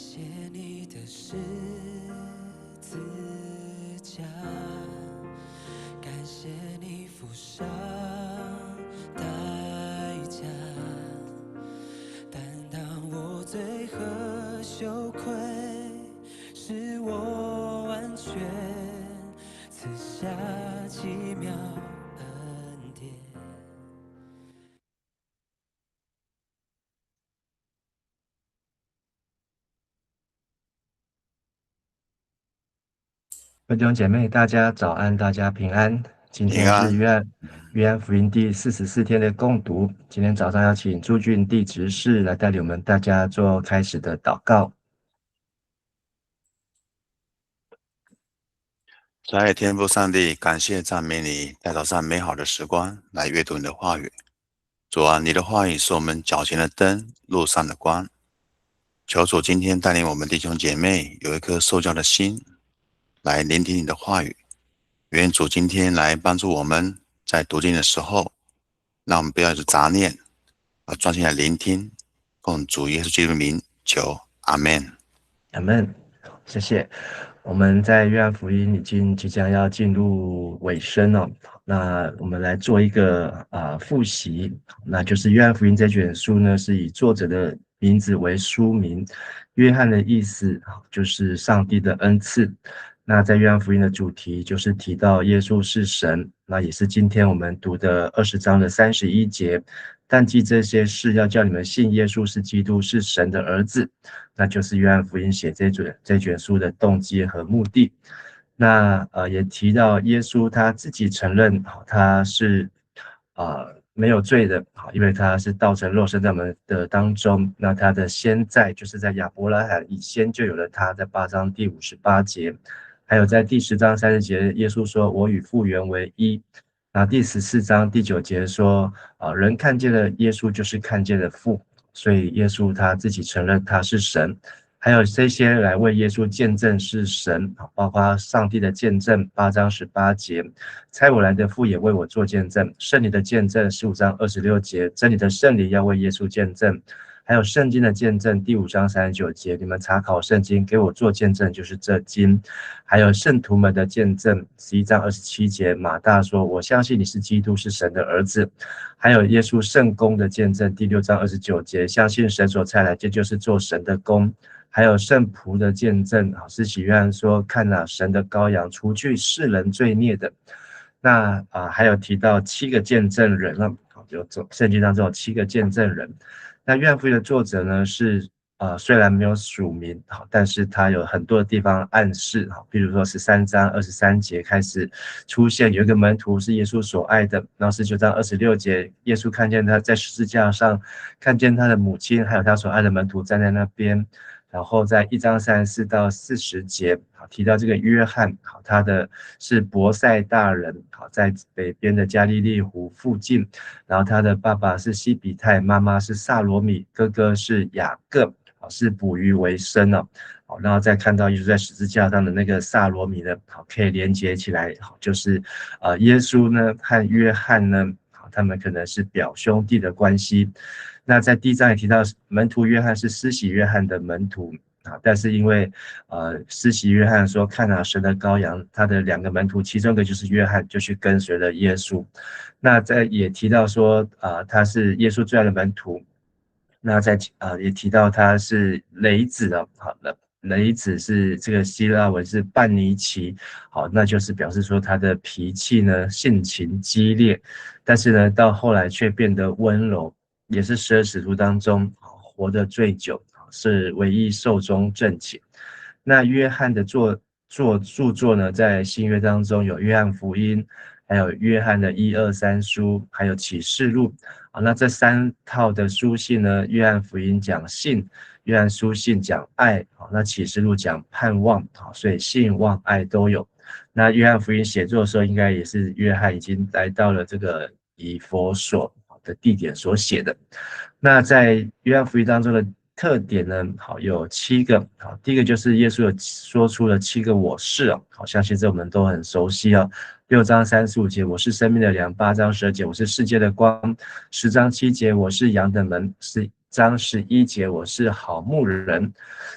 谢你的十字架，感谢你付上代价，担当我罪和羞愧，使我完全赐下奇妙恩典。各位弟兄姐妹，大家早安，大家平安。今天是平安。约翰福音第44天的共读。今天早上要请朱俊弟执事来带领我们大家做开始的祷告。在爱天父上帝，感谢赞美你，带早上美好的时光来阅读你的话语。主啊，你的话语是我们脚前的灯，路上的光。求主今天带领我们弟兄姐妹有一颗受教的心，来聆听你的话语。愿主今天来帮助我们在读经的时候，让我们不要有杂念，而专心来聆听。奉主耶稣基督的名求，阿们。阿门。谢谢。我们在约翰福音已经即将要进入尾声了，那我们来做一个复习，那就是约翰福音这卷书呢是以作者的名字为书名，约翰的意思就是上帝的恩赐。那在约翰福音的主题就是提到耶稣是神，那也是今天我们读的20章的31节。但记这些事，要叫你们信耶稣是基督，是神的儿子。那就是约翰福音写这卷书的动机和目的。那也提到耶稣他自己承认他是没有罪的，因为他是道成肉身在我们的当中。那他的先在就是在亚伯拉罕以先就有了他，在8章第58节，还有在第10章30节，耶稣说：“我与父原为一。”那第14章第9节说：“人看见了耶稣，就是看见了父。”所以耶稣他自己承认他是神。还有这些来为耶稣见证是神，包括上帝的见证8章18节，差我来的父也为我做见证，圣灵的见证15章26节，真理的圣灵要为耶稣见证，还有圣经的见证第5章39节，你们查考圣经给我做见证，就是这经。还有圣徒们的见证11章27节，马大说：“我相信你是基督，是神的儿子。”还有耶稣圣工的见证第6章29节，相信神所差来，这就是做神的工。还有圣仆的见证，施洗约翰说：“看哪，神的羔羊，除去世人罪孽的。”那还有提到7个见证人了，就圣经当中有7个见证人。那约翰福音的作者呢是虽然没有署名，但是他有很多的地方暗示，比如说13章23节开始出现有一个门徒是耶稣所爱的，然后19章26节，耶稣看见他在十字架上，看见他的母亲还有他所爱的门徒站在那边。然后在1章34到40节提到这个约翰，他的是伯赛大人，在北边的加利利湖附近，然后他的爸爸是西比泰，妈妈是撒罗米，哥哥是雅各，是捕鱼为生。然后再看到耶稣在十字架上的那个撒罗米呢，可以连接起来，就是耶稣呢和约翰呢，他们可能是表兄弟的关系。那在第1章也提到门徒约翰是施洗约翰的门徒，但是因为施洗约翰说看啊神的羔羊，他的2个门徒其中一个就是约翰，就去跟随了耶稣。那也提到说他是耶稣最爱的门徒。那也提到他是雷子的，好的，雷子是这个希腊文是半尼奇，好，那就是表示说他的脾气呢性情激烈，但是呢到后来却变得温柔，也是12使徒当中活得最久，是唯一寿终正寝。那约翰的著作呢，在新约当中有约翰福音，还有约翰的1、2、3书，还有启示录。那这3套的书信呢，约翰福音讲信，约翰书信讲爱，那启示录讲盼望，所以信望爱都有。那约翰福音写作的时候，应该也是约翰已经来到了这个以弗所的地点所写的。那在约翰福音当中的特点呢，有7个。第一个就是耶稣有说出了7个我是，相信这我们都很熟悉6章35节，我是生命的粮；8章12节，我是世界的光；10章7节，我是羊的门；章11节，我是好牧人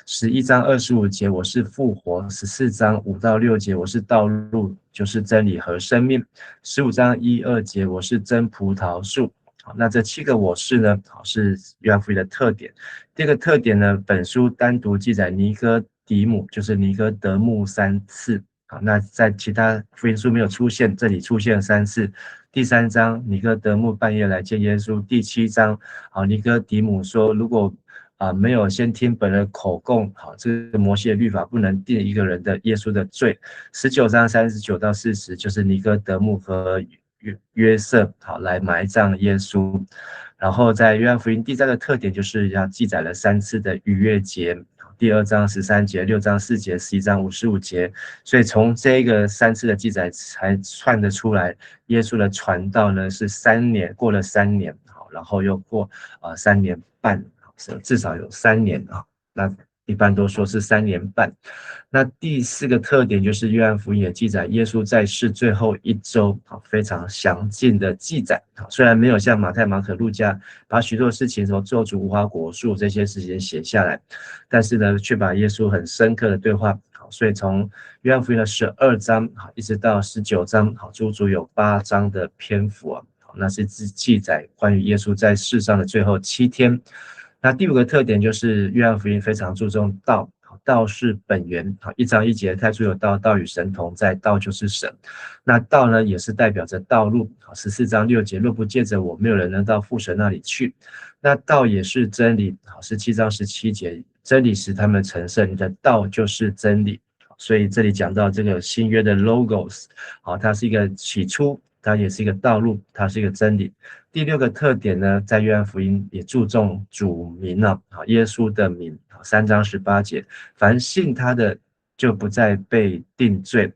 ；11章25节，我是复活；14章5到6节，我是道路，就是真理和生命；15章1、2节，我是真葡萄树。好，那这7个我是呢，是约翰福音的特点。第二个特点呢，本书单独记载尼哥底母，就是尼哥德慕3次。好，那在其他福音书没有出现，这里出现了3次。第3章，尼哥德慕半夜来见耶稣。第7章，尼哥底母说，如果没有先听本人口供，好，这个摩西的律法不能定一个人的耶稣的罪。19章39到40，就是尼哥德慕和约瑟好来埋葬耶稣。然后在约翰福音第3个特点就是要记载了3次的逾越节，第2章13节、6章4节、11章55节，所以从这个3次的记载才串得出来，耶稣的传道呢是过了3年，好，然后又过3年半，至少有3年啊，那一般都说是3年半。那第4个特点就是约翰福音也记载耶稣在世最后1周，非常详尽的记载。虽然没有像马太、马可、路加把许多事情，什么咒诅、无花果树这些事情写下来，但是呢，却把耶稣很深刻的对话。所以从约翰福音的12章一直到19章，足足有8章的篇幅啊，那是记载关于耶稣在世上的最后7天。那第5个特点就是约翰福音非常注重道，道是本源。1章1节，太初有道，道与神同在，道就是神。那道呢，也是代表着道路。14章6节，若不借着我，没有人能到父神那里去。那道也是真理。17章17节，真理使他们成圣，你的道就是真理。所以这里讲到这个新约的 logos， 它是一个起初，它也是一个道路，它是一个真理。第6个特点呢，在约翰福音也注重主名耶稣的名。3章18节，凡信他的就不再被定罪。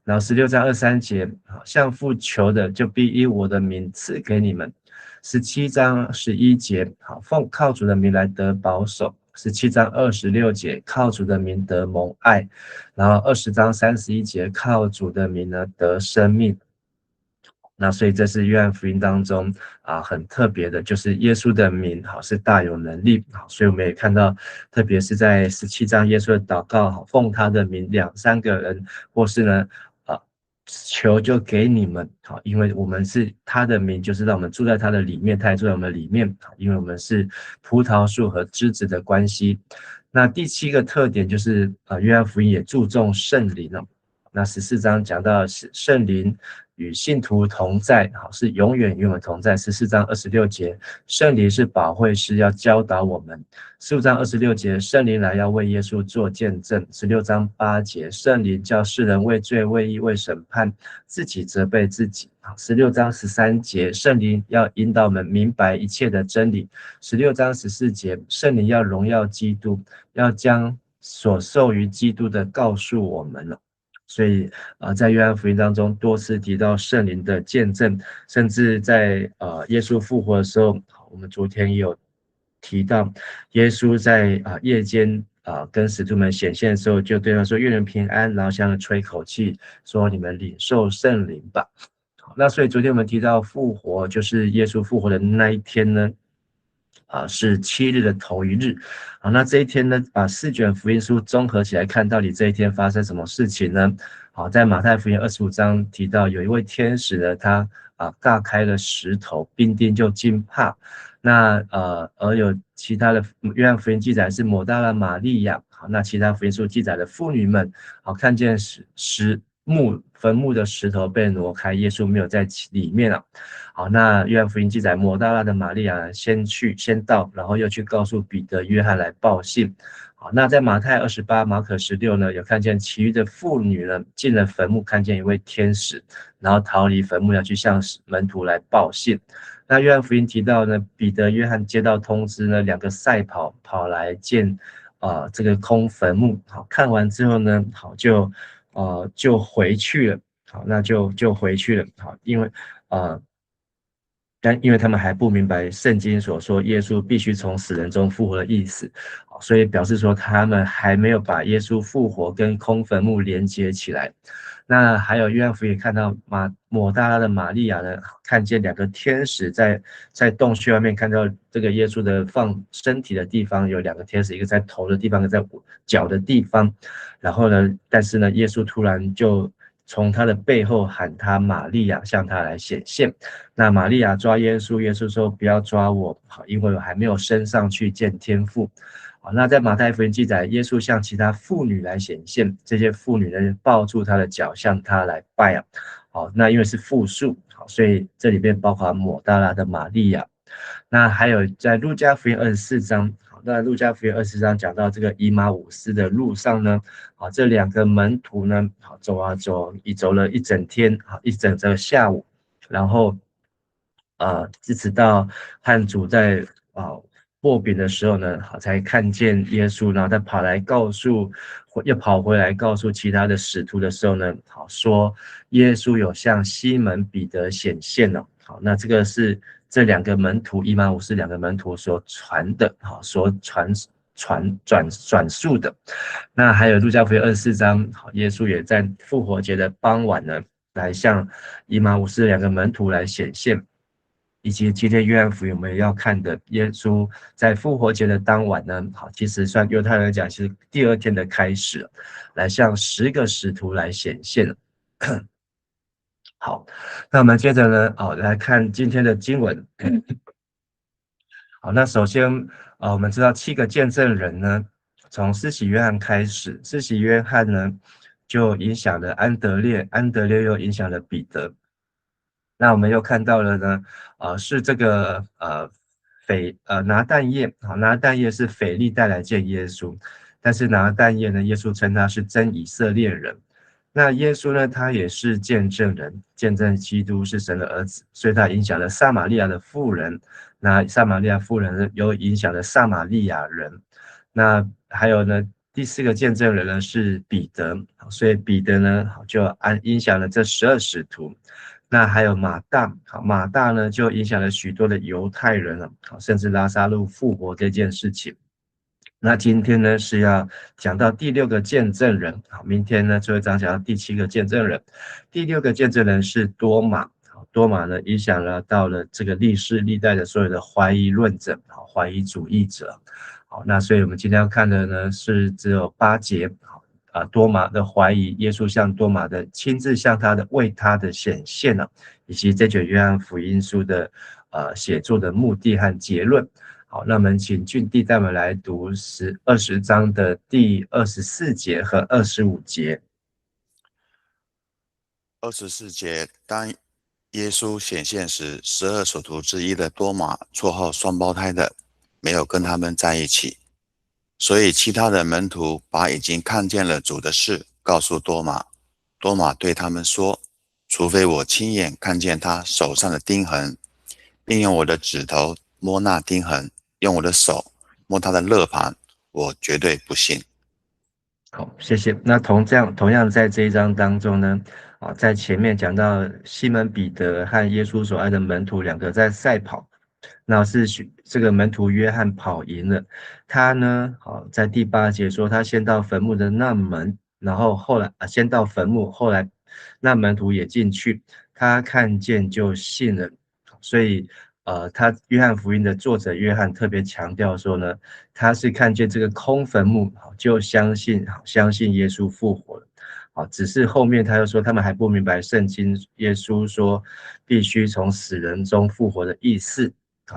然后16章23节，向父求的就必以我的名赐给你们。17章11节，靠主的名来得保守。17章26节，靠主的名得蒙爱。然后20章31节，靠主的名呢得生命。那所以这是约翰福音当中很特别的，就是耶稣的名是大有能力。所以我们也看到，特别是在17章耶稣的祷告，奉他的名2、3个人，或是呢求就给你们，因为我们是他的名，就是让我们住在他的里面，他也住在我们里面，因为我们是葡萄树和枝子的关系。那第7个特点就是约翰福音也注重圣灵。那14章讲到圣灵与信徒同在，是永远与我们同在。14章26节，圣灵是保惠师，要教导我们。15章26节，圣灵来要为耶稣做见证。16章8节，圣灵叫世人为罪、为义、为审判，自己责备自己。16章13节，圣灵要引导我们明白一切的真理。16章14节，圣灵要荣耀基督，要将所受于基督的告诉我们了。所以在约翰福音当中多次提到圣灵的见证，甚至在耶稣复活的时候，我们昨天也有提到，耶稣在夜间跟使徒们显现的时候，就对他说：“愿人平安。”然后向他吹口气，说：“你们领受圣灵吧。”那所以昨天我们提到复活，就是耶稣复活的那一天呢，是7日的头1日。那这一天呢，把4卷福音书综合起来看，到底这一天发生什么事情呢？在马太福音25章提到，有一位天使呢，他炸开了石头，兵丁就惊怕。那而有其他的约翰福音记载是抹大拉玛利亚，那其他福音书记载的妇女们看见坟墓的石头被挪开，耶稣没有在里面了。那约翰福音记载抹大拉的玛利亚先到，然后又去告诉彼得、约翰来报信。那在马太28、马可16呢，有看见其余的妇女呢进了坟墓，看见一位天使，然后逃离坟墓，要去向门徒来报信。那约翰福音提到呢，彼得、约翰接到通知呢，2个赛跑来见这个空坟墓。看完之后呢，就回去了。那就回去了。因为但因为他们还不明白圣经所说耶稣必须从死人中复活的意思，所以表示说他们还没有把耶稣复活跟空坟墓连接起来。那还有约翰福音看到抹大拉的玛利亚呢，看见2个天使在洞穴外面，看到这个耶稣的放身体的地方有2个天使，一个在头的地方，一个在脚的地方。然后呢，但是呢，耶稣突然就从他的背后喊他玛利亚，向他来显现。那玛利亚抓耶稣，耶稣说不要抓我，因为我还没有升上去见天父。那在马太福音记载，耶稣向其他妇女来显现，这些妇女呢抱住他的脚，向他来拜啊。那因为是复数，所以这里面包括抹大拉的玛利亚。那还有在路加福音24章，那路加福音24章讲到这个以马忤斯的路上呢，这2个门徒呢，走啊走，走了一整天，一整个下午，然后一直到和主在擘饼的时候呢，才看见耶稣，然后他又跑回来告诉其他的使徒的时候呢，说耶稣有向西门彼得显现了。那这个是这2个门徒以马忤斯2个门徒所传的，所转述的。那还有路加福音24章，耶稣也在复活节的傍晚呢，来向以马忤斯2个门徒来显现。以及今天约翰福音我们要看的，耶稣在复活节的当晚呢，其实算犹太人讲，其实第2天的开始，来向10个使徒来显现。好，那我们接着呢，来看今天的经文。好，那首先，我们知道7个见证人呢，从施洗约翰开始，施洗约翰呢就影响了安德烈，安德烈又影响了彼得。那我们又看到了呢，是这个拿但业，拿但业是腓力带来见耶稣，但是拿但业呢，耶稣称他是真以色列人。那耶稣呢，他也是见证人，见证基督是神的儿子，所以他影响了撒玛利亚的妇人。那撒玛利亚妇人呢，又影响了撒玛利亚人。那还有呢，第4个见证人呢是彼得，所以彼得呢就影响了这12使徒。那还有马大呢就影响了许多的犹太人了，甚至拉撒路复活这件事情。那今天呢是要讲到第6个见证人，明天呢就会讲到第7个见证人。第6个见证人是多马，多马呢影响了到了这个历世历代的所有的怀疑论者，怀疑主义者。好，那所以我们今天要看的呢是只有8节。多马的怀疑，耶稣向多马的亲自向他的为他的显现了，以及这卷约翰福音书的写作的目的和结论。好，那我们请俊弟带我们来读20章的第24节和25节。24节，当耶稣显现时，12使徒之一的多马，绰号双胞胎的，没有跟他们在一起。所以其他的门徒把已经看见了主的事告诉多马，多马对他们说，除非我亲眼看见他手上的钉痕，并用我的指头摸那钉痕，用我的手摸他的肋旁，我绝对不信。好，谢谢。那同样在这一章当中呢，在前面讲到西门彼得和耶稣所爱的门徒2个在赛跑，那是这个门徒约翰跑赢了。他呢，在第8节说他先到坟墓的那门，然后后来先到坟墓，后来那门徒也进去，他看见就信了。所以约翰福音的作者约翰特别强调说呢，他是看见这个空坟墓就相信耶稣复活了。只是后面他又说他们还不明白圣经耶稣说必须从死人中复活的意思。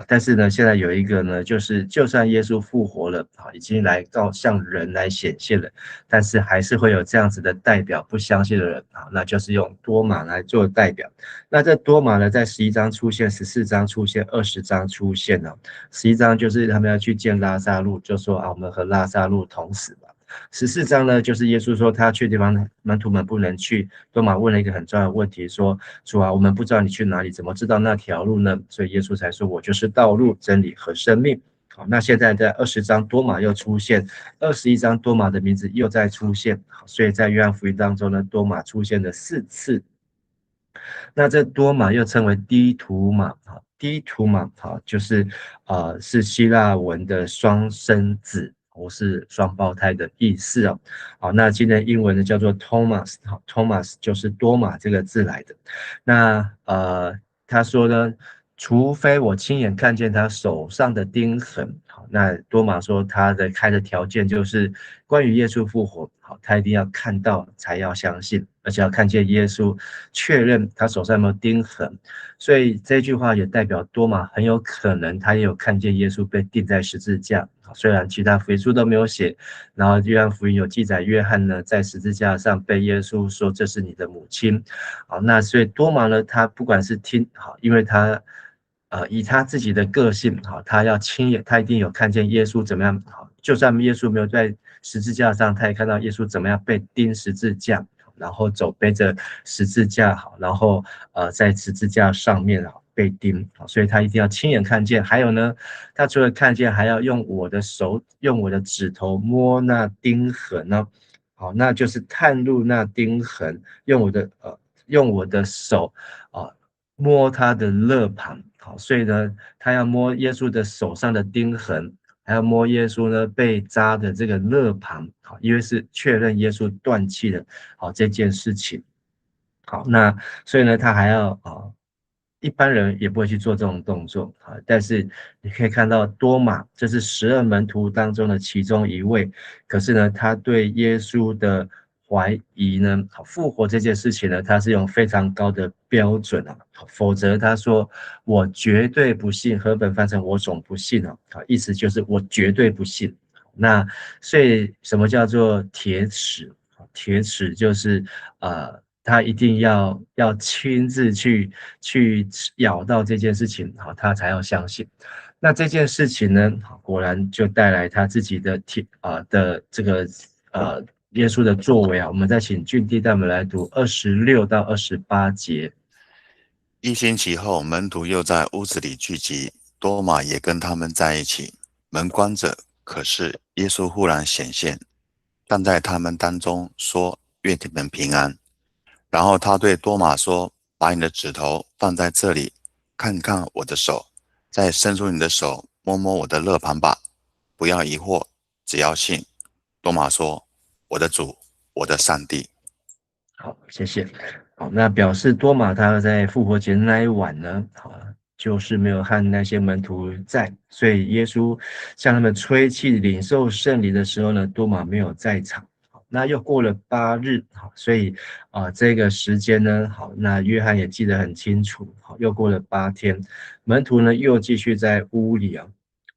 但是呢，现在有一个呢，就是就算耶稣复活了，已经向人来显现了，但是还是会有这样子的代表不相信的人，那就是用多马来做代表。那这多马呢，在11章出现，14章出现，20章出现了。11章就是他们要去见拉撒路，就说我们和拉撒路同死吧。14章呢，就是耶稣说他去地方门徒们不能去，多马问了一个很重要的问题，说主啊，我们不知道你去哪里，怎么知道那条路呢？所以耶稣才说我就是道路真理和生命。好，那现在在20章多马又出现，21章多马的名字又再出现，所以在约翰福音当中呢，多马出现了4次。那这多马又称为低图马， ，dituma 好，就是是希腊文的双生子，或是双胞胎的意思哦。好，那今天英文呢叫做 Thomas， 好 ，Thomas 就是多马这个字来的。那他说呢，除非我亲眼看见他手上的钉痕，好，那多马说他的开的条件就是关于耶稣复活，好，他一定要看到才要相信，而且要看见耶稣，确认他手上有没有钉痕。所以这句话也代表多马很有可能他也有看见耶稣被钉在十字架，虽然其他福音书都没有写，然后约翰福音有记载，约翰呢在十字架上被耶稣说这是你的母亲，好，那所以多马呢，他不管是听好，因为他以他自己的个性好，他要亲眼，他一定有看见耶稣怎么样好，就算耶稣没有在十字架上，他也看到耶稣怎么样被钉十字架，然后走背着十字架好，然后在十字架上面好被钉，所以他一定要亲眼看见。还有呢，他除了看见，还要用我的手，用我的指头摸那钉痕呢。好，那就是探入那钉痕，用我的手摸他的肋旁。好，所以呢，他要摸耶稣的手上的钉痕，还要摸耶稣呢被扎的这个肋旁。好，因为是确认耶稣断气的好这件事情。好，那所以呢，他还要一般人也不会去做这种动作啊。但是你可以看到多马，这是12门徒当中的其中一位，可是呢，他对耶稣的怀疑呢，复活这件事情呢，他是用非常高的标准啊，否则他说我绝对不信，和本翻成我总不信啊，意思就是我绝对不信。那所以什么叫做铁齿？铁齿就是他一定要亲自去咬到这件事情，好，他才要相信。那这件事情呢，果然就带来他自己的的这个耶稣的作为啊。我们再请俊弟带我们来读26到28节。一星期后，门徒又在屋子里聚集，多马也跟他们在一起。门关着，可是耶稣忽然显现，站在他们当中，说：“愿你们平安。”然后他对多马说：“把你的指头放在这里，看看我的手，再伸出你的手，摸摸我的肋旁吧。不要疑惑，只要信。”多马说：“我的主，我的上帝。”好，谢谢。好，那表示多马他在复活节那一晚呢，就是没有和那些门徒在，所以耶稣向他们吹气领受圣灵的时候呢，多马没有在场。那又过了8日，好，所以这个时间呢，好，那约翰也记得很清楚，好，又过了8天，门徒呢又继续在屋里啊。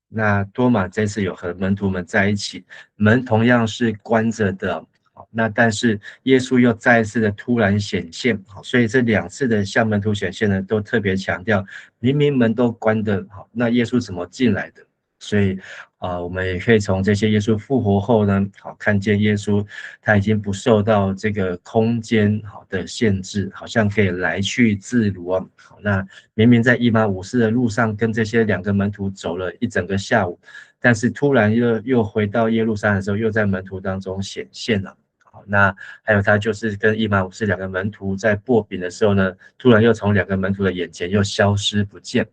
那多马这次有和门徒们在一起，门同样是关着的，好，那但是耶稣又再一次的突然显现，好，所以这2次的向门徒显现呢，都特别强调，明明门都关的，好，那耶稣怎么进来的？所以我们也可以从这些耶稣复活后呢，好，看见耶稣他已经不受到这个空间好的限制，好像可以来去自如啊。好，那明明在以马忤斯的路上跟这些2个门徒走了一整个下午，但是突然又回到耶路撒冷的时候，又在门徒当中显现了。好，那还有他就是跟以马忤斯2个门徒在擘饼的时候呢，突然又从2个门徒的眼前又消失不见。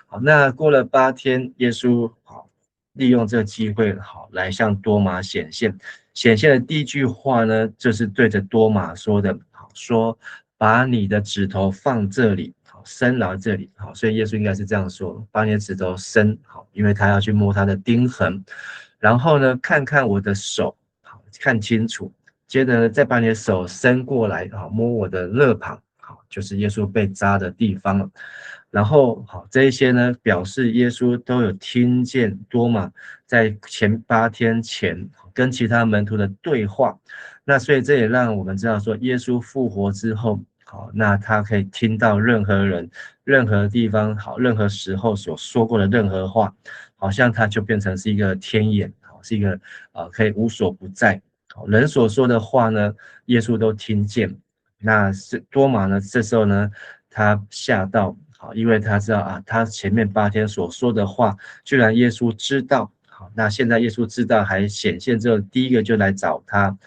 好，那过了8天，耶稣好利用这个机会好来向多马显现。显现的第一句话呢，就是对着多马说的，好，说把你的指头放这里，好，伸到这里，好，所以耶稣应该是这样说，把你的指头伸好，因为他要去摸他的钉痕，然后呢，看看我的手，好，看清楚，接着呢，再把你的手伸过来，好，摸我的肋旁，好，就是耶稣被扎的地方了。然后好，这一些呢，表示耶稣都有听见多马在前8天前跟其他门徒的对话，那所以这也让我们知道说，耶稣复活之后，好，那他可以听到任何人、任何地方、好，任何时候所说过的任何话，好像他就变成是一个天眼，好，是一个可以无所不在，好，人所说的话呢，耶稣都听见。那是多马呢，这时候呢，他吓到。好，因为他知道他前面8天所说的话，居然耶稣知道。好，那现在耶稣知道，还显现之后，第一个就来找他，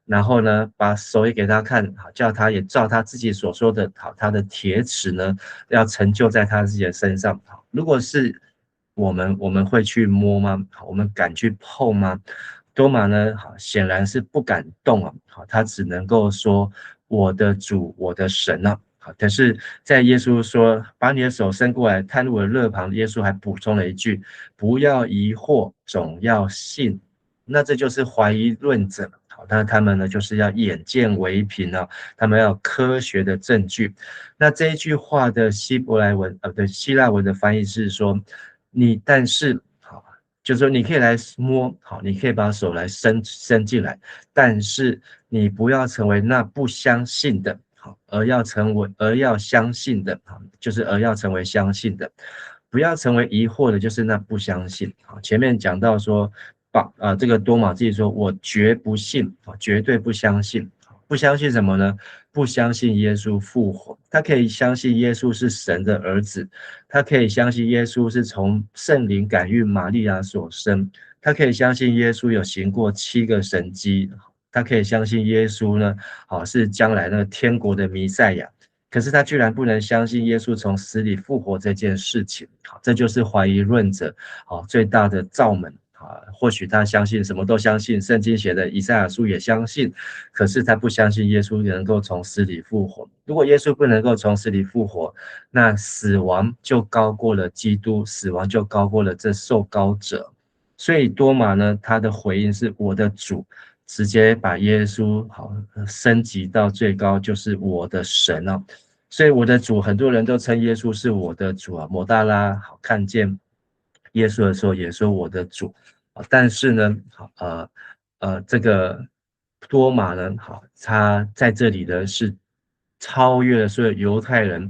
然后呢，把手也给他看，好，叫他也照他自己所说的，好，他的铁齿呢，要成就在他自己的身上。好，如果是我们会去摸吗？好，我们敢去碰吗？多马呢，好，显然是不敢动啊，好，他只能够说我的主，我的神啊。好，但是在耶稣说把你的手伸过来探入我的肋旁，耶稣还补充了一句：不要疑惑，总要信。那这就是怀疑论者。好，那他们呢，就是要眼见为凭啊，他们要有科学的证据。那这一句话的希伯来文，对，希腊文的翻译是说，但是，好，就是说你可以来摸，好，你可以把手来伸进来，但是你不要成为那不相信的，好，而要相信的，好，就是而要成为相信的，不要成为疑惑的，就是那不相信。好，前面讲到说，这个多马自己说，我绝不信，绝对不相信。不相信什么呢？不相信耶稣复活。他可以相信耶稣是神的儿子，他可以相信耶稣是从圣灵感孕玛利亚所生，他可以相信耶稣有行过7个神迹，他可以相信耶稣呢，是将来那个天国的弥赛亚。可是他居然不能相信耶稣从死里复活这件事情，这就是怀疑论者最大的罩门。或许他相信什么都相信，圣经写的以赛亚书也相信，可是他不相信耶稣能够从死里复活。如果耶稣不能够从死里复活，那死亡就高过了基督，死亡就高过了这受膏者。所以多马呢，他的回应是我的主，直接把耶稣升级到最高，就是我的神啊。所以我的主，很多人都称耶稣是我的主啊。摩大拉看见耶稣的时候也说我的主，但是呢，这个多马呢，他在这里呢是超越了所有犹太人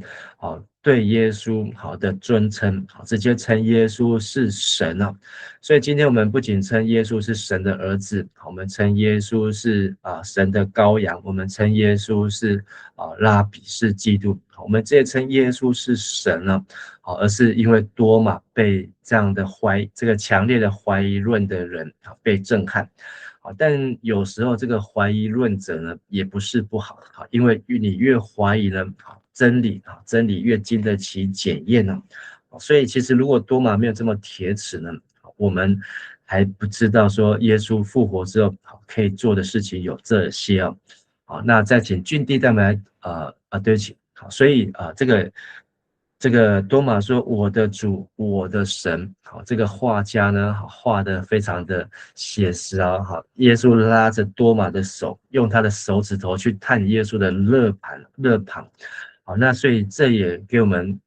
对耶稣的尊称，直接称耶稣是神啊。所以今天我们不仅称耶稣是神的儿子，我们称耶稣是神的羔羊，我们称耶稣是拉比，是基督，我们这称耶稣是神啊，而是因为多马被这样的这个强烈的怀疑论的人被震撼。但有时候这个怀疑论者呢，也不是不好，因为你越怀疑呢，真理越经得起检验呢。所以其实如果多马没有这么铁齿呢，我们还不知道说耶稣复活之后可以做的事情有这些啊。好，那再请俊弟带来对不起，好，所以这个多马说我的主，我的神，好，这个画家呢画得非常的写实啊。好，耶稣拉着多马的手，用他的手指头去探耶稣的肋旁。好，那所以这也给我们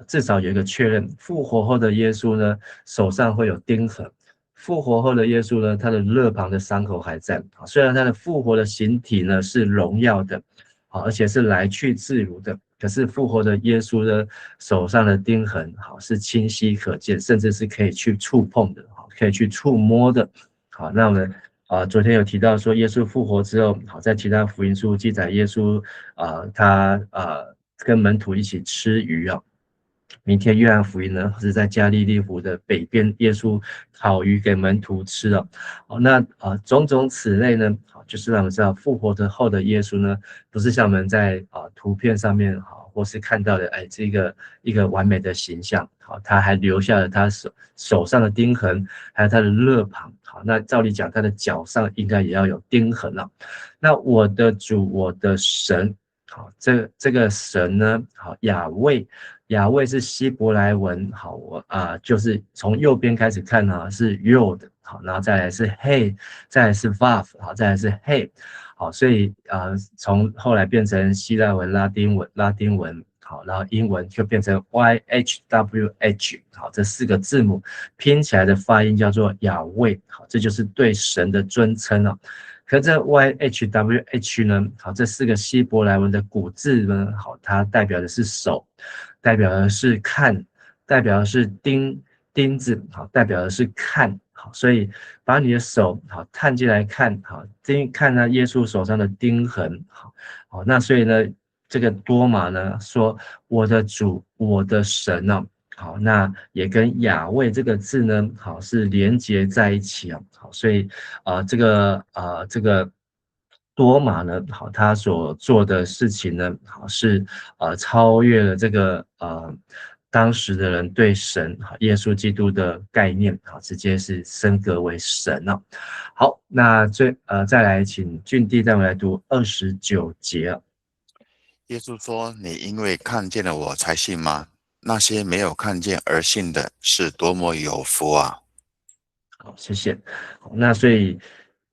至少有一个确认，复活后的耶稣呢手上会有钉痕，复活后的耶稣呢他的肋旁的伤口还在。虽然他的复活的形体呢是荣耀的，而且是来去自如的，可是复活的耶稣呢手上的钉痕是清晰可见，甚至是可以去触碰的，可以去触摸的。好，那我们昨天有提到说耶稣复活之后，在其他福音书记载耶稣他跟门徒一起吃鱼啊。明天约翰福音呢是在加利利湖的北边，耶稣烤鱼给门徒吃了。那种种此类呢，就是让我们知道复活的后的耶稣呢，不是像我们在图片上面或是看到的这个一个完美的形象，他还留下了他手上的钉痕，还有他的肋旁。那照理讲他的脚上应该也要有钉痕了。那我的主，我的神，这个神呢，雅卫是希伯来文，就是从右边开始看是 Yod， 然后再来是 Hey， 再来是 Vav， 再来是 Hey， 所以从后来变成希腊文、拉丁文，然后英文就变成 YHWH， 这4个字母拼起来的发音叫做雅卫，这就是对神的尊称啊。可这 YHWH 呢，这4个希伯来文的古字呢，它代表的是手，代表的是看，代表的是钉子，代表的是看。所以把你的手探进来看，看到耶稣手上的钉痕。那所以呢，这个多马呢说我的主，我的神啊。好，那也跟雅卫这个字呢，是连结在一起啊。好，所以这个多马呢，好，他所做的事情呢，好是超越了这个当时的人对神耶稣基督的概念，好，直接是升格为神了。好，那再来请俊弟带我们来读29节。耶稣说：“你因为看见了我才信吗？那些没有看见而信的，是多么有福啊！”好，谢谢。好，那所以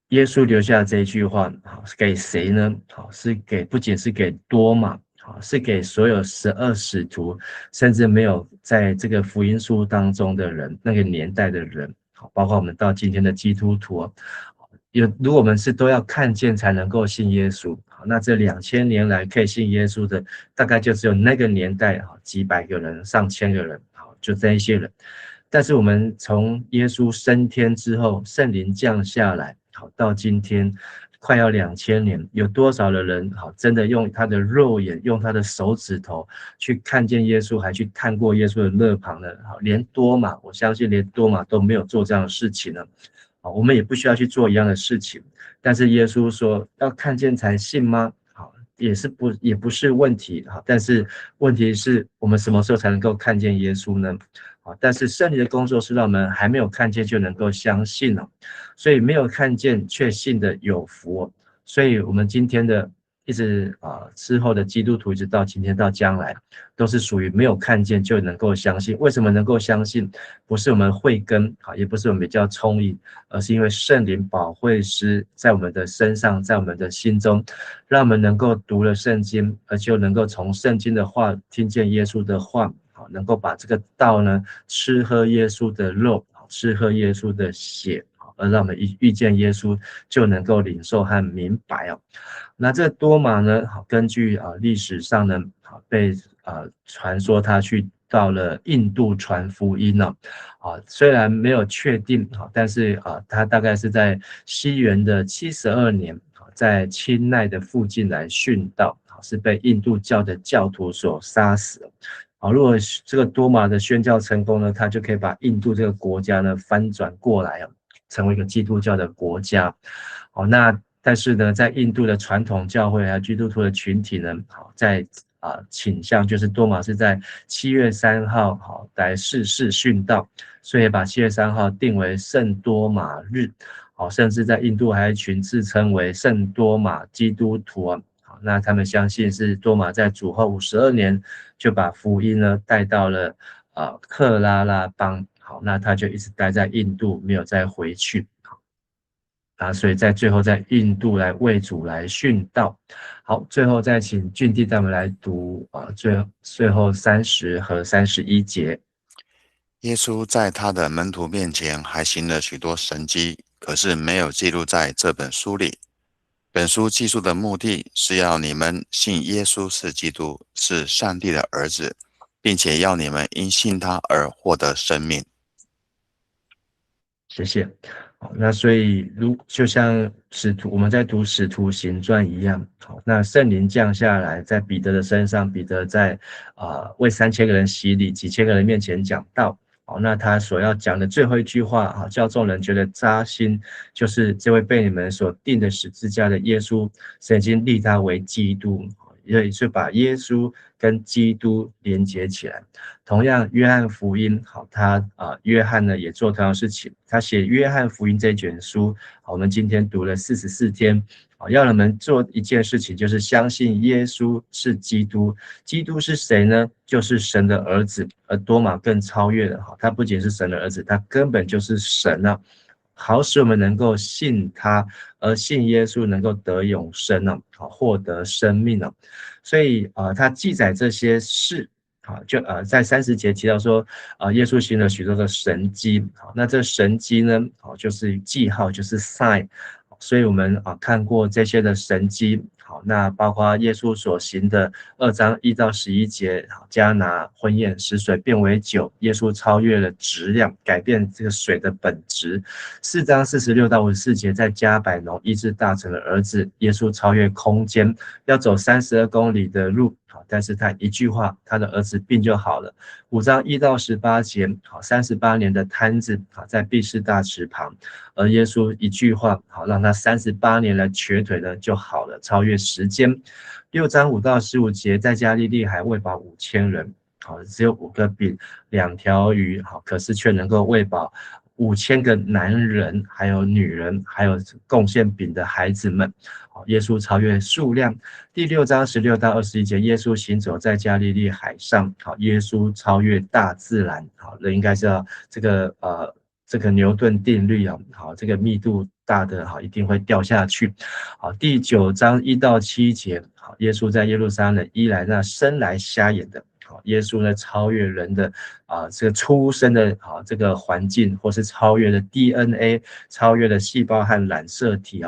耶稣留下这一句话，好，是给谁呢？好，是给不仅是给多马，好，是给所有12使徒，甚至没有在这个福音书当中的人，那个年代的人，好，包括我们到今天的基督徒，如果我们是都要看见才能够信耶稣，好，那这2000年来可以信耶稣的，大概就只有那个年代，好，几百个人、上千个人，好，就这一些人。但是我们从耶稣升天之后，圣灵降下来，好，到今天快要2000年，有多少的人好真的用他的肉眼，用他的手指头去看见耶稣，还去探过耶稣的肋旁呢？好，连多马，我相信连多马都没有做这样的事情呢。好，我们也不需要去做一样的事情。但是耶稣说要看见才信吗？好，也不是问题。好，但是问题是我们什么时候才能够看见耶稣呢？好，但是圣灵的工作是让我们还没有看见就能够相信了，所以没有看见却信的有福。所以我们今天的一直之后的基督徒，一直到今天到将来，都是属于没有看见就能够相信。为什么能够相信？不是我们慧根，也不是我们比较聪颖，而是因为圣灵保惠师在我们的身上，在我们的心中，让我们能够读了圣经，而就能够从圣经的话听见耶稣的话。能够把这个道呢，吃喝耶稣的肉，吃喝耶稣的血，而让我们遇见耶稣就能够领受和明白哦。那这多马呢，根据历史上呢，被传说他去到了印度传福音呢，虽然没有确定，但是他大概是在西元的72年，在钦奈的附近来殉道，是被印度教的教徒所杀死。如果这个多马的宣教成功呢，他就可以把印度这个国家呢翻转过来，成为一个基督教的国家。那但是呢，在印度的传统教会还有基督徒的群体呢，在倾向就是多马是在7月3号来逝世殉道，所以把7月3号定为圣多马日。甚至在印度还有一群自称为圣多马基督徒那他们相信是多马在主后52年就把福音呢带到了克拉拉邦，好，那他就一直待在印度，没有再回去。所以在最后在印度来为主来殉道。好，最后再请俊弟带我们来读最后30和31节。耶稣在他的门徒面前还行了许多神迹，可是没有记录在这本书里。本书记述的目的是要你们信耶稣是基督，是上帝的儿子，并且要你们因信他而获得生命。谢谢。那所以就像我们在读使徒行传一样，那圣灵降下来在彼得的身上，彼得在为3000个人洗礼，几千个人面前讲道。那他所要讲的最后一句话叫众人觉得扎心，就是这位被你们所钉的十字架的耶稣，神已经立他为基督，也就把耶稣跟基督连接起来。同样，约翰福音约翰呢也做同样的事情，他写约翰福音这卷书，我们今天读了44天。要我们做一件事情，就是相信耶稣是基督。基督是谁呢？就是神的儿子。而多马更超越了，他不仅是神的儿子，他根本就是神啊！好使我们能够信他，而信耶稣能够得永生啊，获得生命啊。所以他记载这些事。就在30节提到说，耶稣行了许多的神迹。那这神迹呢，就是记号，就是 sign。所以我们看过这些的神迹，好，那包括耶稣所行的2章1到11节，迦拿婚宴使水变为酒，耶稣超越了质量，改变这个水的本质。4章46到54节，在加百农医治大臣的儿子，耶稣超越空间，要走32公里的路，但是他一句话，他的儿子病就好了。5章1到18节，38年的瘫子在毕士大池旁，而耶稣一句话，让他38年来瘸腿的就好了，超越时间。6章5到15节，在加利利海喂饱5000人，只有5个饼2条鱼，可是却能够喂饱5000个男人，还有女人，还有贡献饼的孩子们。耶稣超越数量。第6章16到21节，耶稣行走在加利利海上，耶稣超越大自然。这应该是要这个牛顿定律这个密度大的一定会掉下去。第9章1到7节，耶稣在耶路撒冷医来那生来瞎眼的。耶稣呢，超越人的这个出生的这个环境，或是超越了 DNA， 超越了细胞和染色体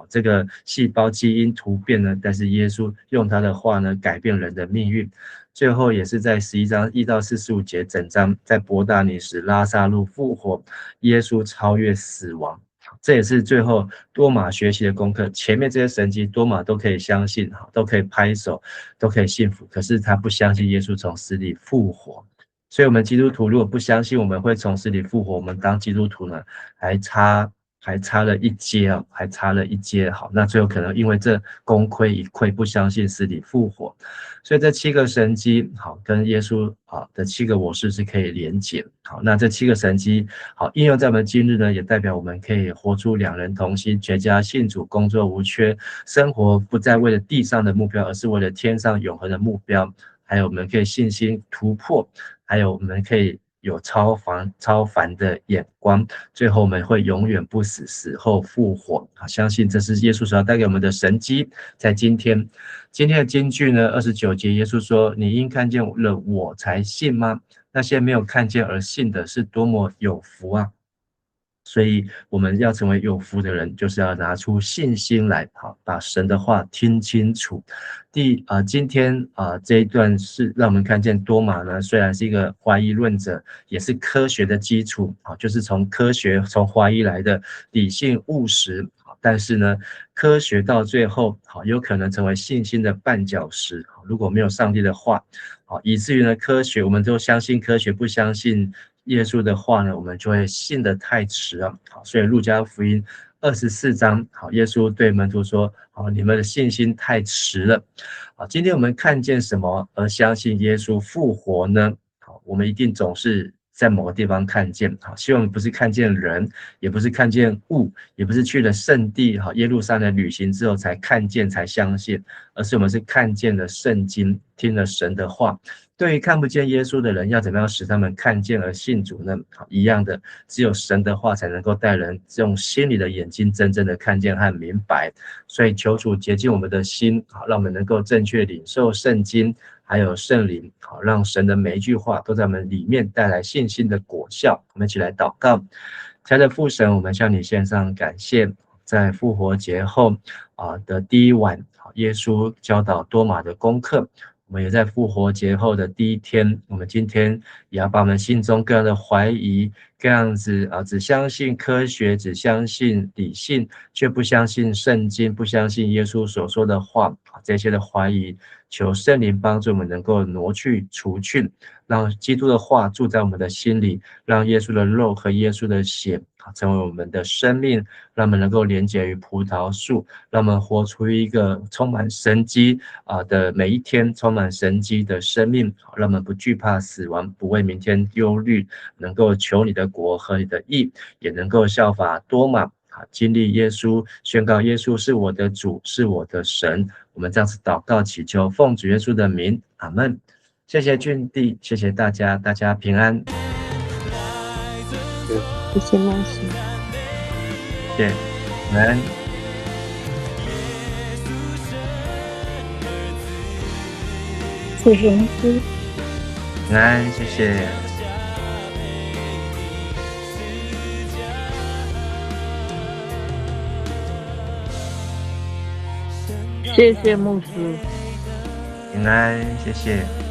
这个细胞基因突变呢，但是耶稣用他的话呢，改变人的命运。最后也是在11章1到45节，整章在伯大尼使拉撒路复活，耶稣超越死亡。这也是最后多马学习的功课。前面这些神迹，多马都可以相信，都可以拍手，都可以信服，可是他不相信耶稣从死里复活。所以我们基督徒如果不相信我们会从死里复活，我们当基督徒呢还差了一阶还差了一阶。好，那最后可能因为这功亏一篑，不相信死里复活。所以这7个神迹跟耶稣的7个我是可以连结。好，那这7个神迹应用在我们今日呢，也代表我们可以活出两人同心，全家信主，工作无缺，生活不再为了地上的目标，而是为了天上永恒的目标。还有我们可以信心突破，还有我们可以有超凡的眼光，最后我们会永远不死，死后复活。相信这是耶稣所要带给我们的神迹。在今天的金句呢，29节，耶稣说：“你因看见了我才信吗？那些没有看见而信的，是多么有福啊！”所以我们要成为有福的人，就是要拿出信心来，把神的话听清楚。今天这一段是让我们看见多马呢，虽然是一个怀疑论者，也是科学的基础，就是从科学从怀疑来的理性务实，但是呢，科学到最后有可能成为信心的绊脚石。如果没有上帝的话，以至于呢，我们都相信科学，不相信耶稣的话呢，我们就会信得太迟了。所以路加福音24章，耶稣对门徒说：“你们的信心太迟了。”今天我们看见什么而相信耶稣复活呢？我们一定总是在某个地方看见。希望不是看见人，也不是看见物，也不是去了圣地耶路撒冷旅行之后才看见才相信，而是我们是看见了圣经，听了神的话。对于看不见耶稣的人，要怎么样使他们看见而信主呢？一样的，只有神的话才能够带人用心里的眼睛真正的看见和明白。所以求主洁净我们的心，让我们能够正确领受圣经，还有圣灵，让神的每一句话都在我们里面带来信心的果效。我们一起来祷告。亲爱的父神，我们向你献上感谢，在复活节后的第一晚，耶稣教导多马的功课。我们也在复活节后的第一天，我们今天也要把我们心中各样的怀疑，各样子只相信科学，只相信理性，却不相信圣经，不相信耶稣所说的话，这些的怀疑，求圣灵帮助我们能够挪去除去，让基督的话住在我们的心里，让耶稣的肉和耶稣的血成为我们的生命，让我们能够连结于葡萄树，让我们活出一个充满神迹的每一天，充满神迹的生命，让我们不惧怕死亡，不为明天忧虑，能够求你的国和你的义，也能够效法多马经历耶稣，宣告耶稣是我的主，是我的神。我们这样子祷告祈求，奉主耶稣的名，阿们。谢谢俊弟，谢谢大家，大家平安。谢谢老师，谢谢，晚安。谢谢老师，晚安，谢谢。神谢谢牧师。平安，谢谢。